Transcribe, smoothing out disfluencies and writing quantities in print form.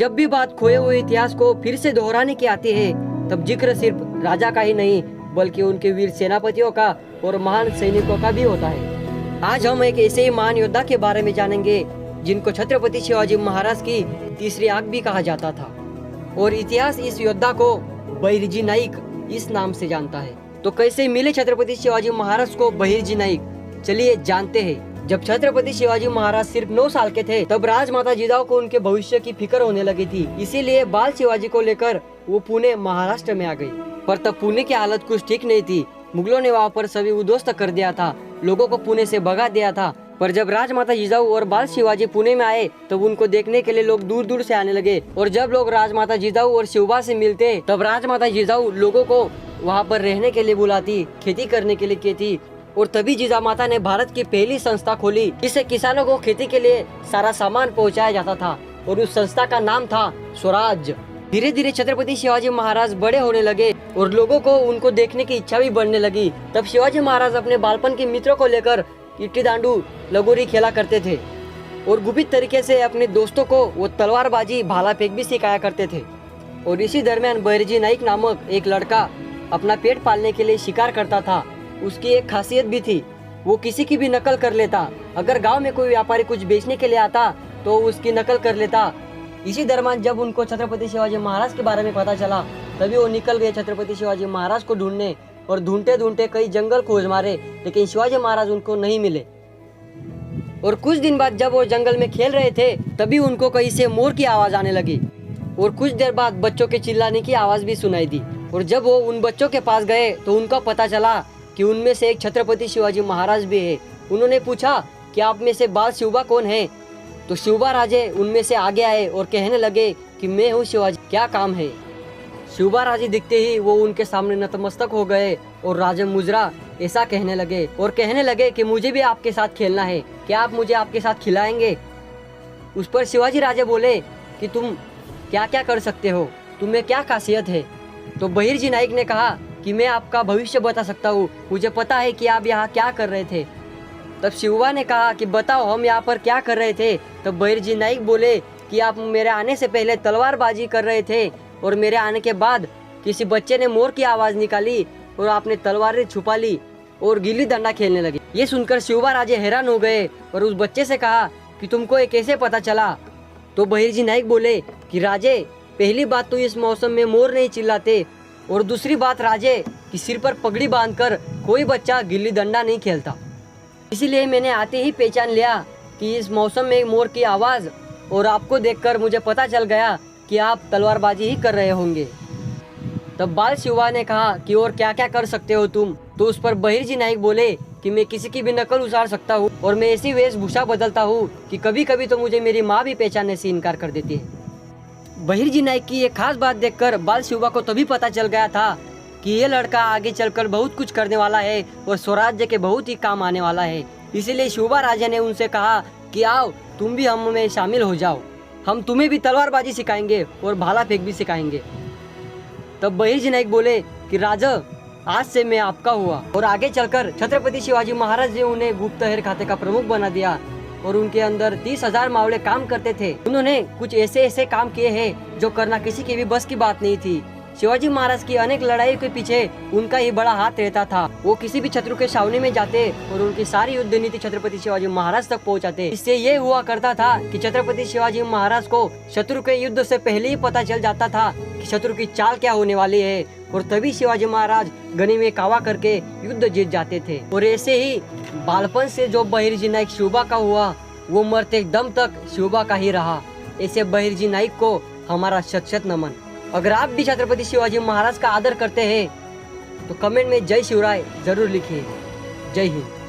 जब भी बात खोए हुए इतिहास को फिर से दोहराने की आती है, तब जिक्र सिर्फ राजा का ही नहीं बल्कि उनके वीर सेनापतियों का और महान सैनिकों का भी होता है। आज हम एक ऐसे ही महान योद्धा के बारे में जानेंगे जिनको छत्रपति शिवाजी महाराज की तीसरी आंख भी कहा जाता था, और इतिहास इस योद्धा को बहिर्जी नाईक इस नाम से जानता है। तो कैसे मिले छत्रपति शिवाजी महाराज को बहिर्जी नाईक, चलिए जानते हैं। जब छत्रपति शिवाजी महाराज सिर्फ 9 साल के थे, तब राजमाता जिजाऊ को उनके भविष्य की फिक्र होने लगी थी। इसीलिए बाल शिवाजी को लेकर वो पुणे महाराष्ट्र में आ गई। पर तब पुणे की हालत कुछ ठीक नहीं थी। मुगलों ने वहाँ पर सभी उद्ध्वस्त कर दिया था, लोगों को पुणे से भगा दिया था। पर जब राजमाता जिजाऊ और बाल शिवाजी पुणे में आए, तब उनको देखने के लिए लोग दूर दूर से आने लगे। और जब लोग राजमाता जिजाऊ और शिवबा से मिलते, तब राजमाता जिजाऊ लोगों को वहाँ पर रहने के लिए बुलाती, खेती करने के लिए कहती। और तभी जिजामाता ने भारत की पहली संस्था खोली, जिससे किसानों को खेती के लिए सारा सामान पहुंचाया जाता था, और उस संस्था का नाम था स्वराज। धीरे धीरे छत्रपति शिवाजी महाराज बड़े होने लगे और लोगों को उनको देखने की इच्छा भी बढ़ने लगी। तब शिवाजी महाराज अपने बालपन के मित्रों को लेकर इट्टी दांडू लगोरी खेला करते थे, और गुपित तरीके से अपने दोस्तों को वो तलवारबाजी भाला फेंक भी सिखाया करते थे। और इसी दरमियान बहिर्जी नाईक नामक एक लड़का अपना पेट पालने के लिए शिकार करता था। उसकी एक खासियत भी थी, वो किसी की भी नकल कर लेता। अगर गांव में कोई व्यापारी कुछ बेचने के लिए आता तो उसकी नकल कर लेता। इसी दरमियान जब उनको छत्रपति शिवाजी महाराज के बारे में पता चला, तभी वो निकल गए छत्रपति शिवाजी महाराज को ढूंढने, और ढूंढते ढूंढते कई जंगल खोज मारे, लेकिन शिवाजी महाराज उनको नहीं मिले। और कुछ दिन बाद जब वो जंगल में खेल रहे थे, तभी उनको कहीं से मोर की आवाज आने लगी, और कुछ देर बाद बच्चों के चिल्लाने की आवाज भी सुनाई दी। और जब वो उन बच्चों के पास गए तो उनको पता चला कि उनमें से एक छत्रपति शिवाजी महाराज भी है। उन्होंने पूछा कि आप में से बाल शिवबा कौन है? तो शिवबा राजे उनमें से आगे आए और कहने लगे कि मैं हूँ शिवाजी, क्या काम है? शिवबा राजे दिखते ही वो उनके सामने नतमस्तक हो गए और राजा मुजरा ऐसा कहने लगे, और कहने लगे कि मुझे भी आपके साथ खेलना है, क्या आप मुझे आपके साथ खिलाएंगे? उस पर शिवाजी राजे बोले कि तुम क्या क्या कर सकते हो, तुम्हें क्या खासियत है? तो बहिर्जी नाईक ने कहा कि मैं आपका भविष्य बता सकता हूँ, मुझे पता है कि आप यहाँ क्या कर रहे थे। तब शिवबा ने कहा कि बताओ हम यहाँ पर क्या कर रहे थे। तब बहिर्जी नाईक बोले कि आप मेरे आने से पहले तलवारबाजी कर रहे थे, और मेरे आने के बाद किसी बच्चे ने मोर की आवाज़ निकाली और आपने तलवारें छुपा ली और गिल्ली डंडा खेलने लगे। ये सुनकर शिवबा राजे हैरान हो गए और उस बच्चे से कहा कि तुमको ये कैसे पता चला? तो बहिर्जी नाईक बोले कि राजे, पहली बात तो इस मौसम में मोर नहीं चिल्लाते, और दूसरी बात राजे कि सिर पर पगड़ी बांधकर कोई बच्चा गिल्ली डंडा नहीं खेलता। इसीलिए मैंने आते ही पहचान लिया कि इस मौसम में मोर की आवाज़, और आपको देखकर मुझे पता चल गया कि आप तलवारबाजी ही कर रहे होंगे। तब बाल शिवबा ने कहा कि और क्या क्या कर सकते हो तुम? तो उस पर बहिर्जी नाईक बोले कि मैं किसी की भी नकल उतार सकता हूँ, और मैं ऐसी वेशभूषा बदलता हूँ कि कभी कभी तो मुझे मेरी माँ भी पहचानने से इनकार कर देती है। बहिर्जी नाईक की ये खास बात देखकर बाल शिवबा को तभी पता चल गया था कि ये लड़का आगे चलकर बहुत कुछ करने वाला है और स्वराज्य के बहुत ही काम आने वाला है। इसीलिए शिवबा राजा ने उनसे कहा कि आओ तुम भी हम में शामिल हो जाओ, हम तुम्हें भी तलवारबाजी सिखाएंगे और भाला फेंक भी सिखाएंगे। तब बहिर्जी नाईक बोले कि राजा, आज से मैं आपका हुआ। और आगे चलकर छत्रपति शिवाजी महाराज ने उन्हें गुप्तहेर खाते का प्रमुख बना दिया, और उनके अंदर 30,000 मावले काम करते थे। उन्होंने कुछ ऐसे ऐसे काम किए हैं जो करना किसी की भी बस की बात नहीं थी। शिवाजी महाराज की अनेक लड़ाई के पीछे उनका ही बड़ा हाथ रहता था। वो किसी भी शत्रु के छावनी में जाते और उनकी सारी युद्ध नीति छत्रपति शिवाजी महाराज तक पहुंचाते। इससे ये हुआ करता था कि छत्रपति शिवाजी महाराज को शत्रु के युद्ध से पहले ही पता चल जाता था कि शत्रु की चाल क्या होने वाली है, और तभी शिवाजी महाराज गनी में कावा करके युद्ध जीत जाते थे। और ऐसे ही बालपन से जो बहिर्जी नाईक शिवबा का हुआ, वो मरते दम तक शिवबा का ही रहा। ऐसे बहिर्जी नाईक को हमारा शत शत नमन। अगर आप भी छत्रपति शिवाजी महाराज का आदर करते हैं तो कमेंट में जय शिवराय जरूर लिखिए। जय हिंद।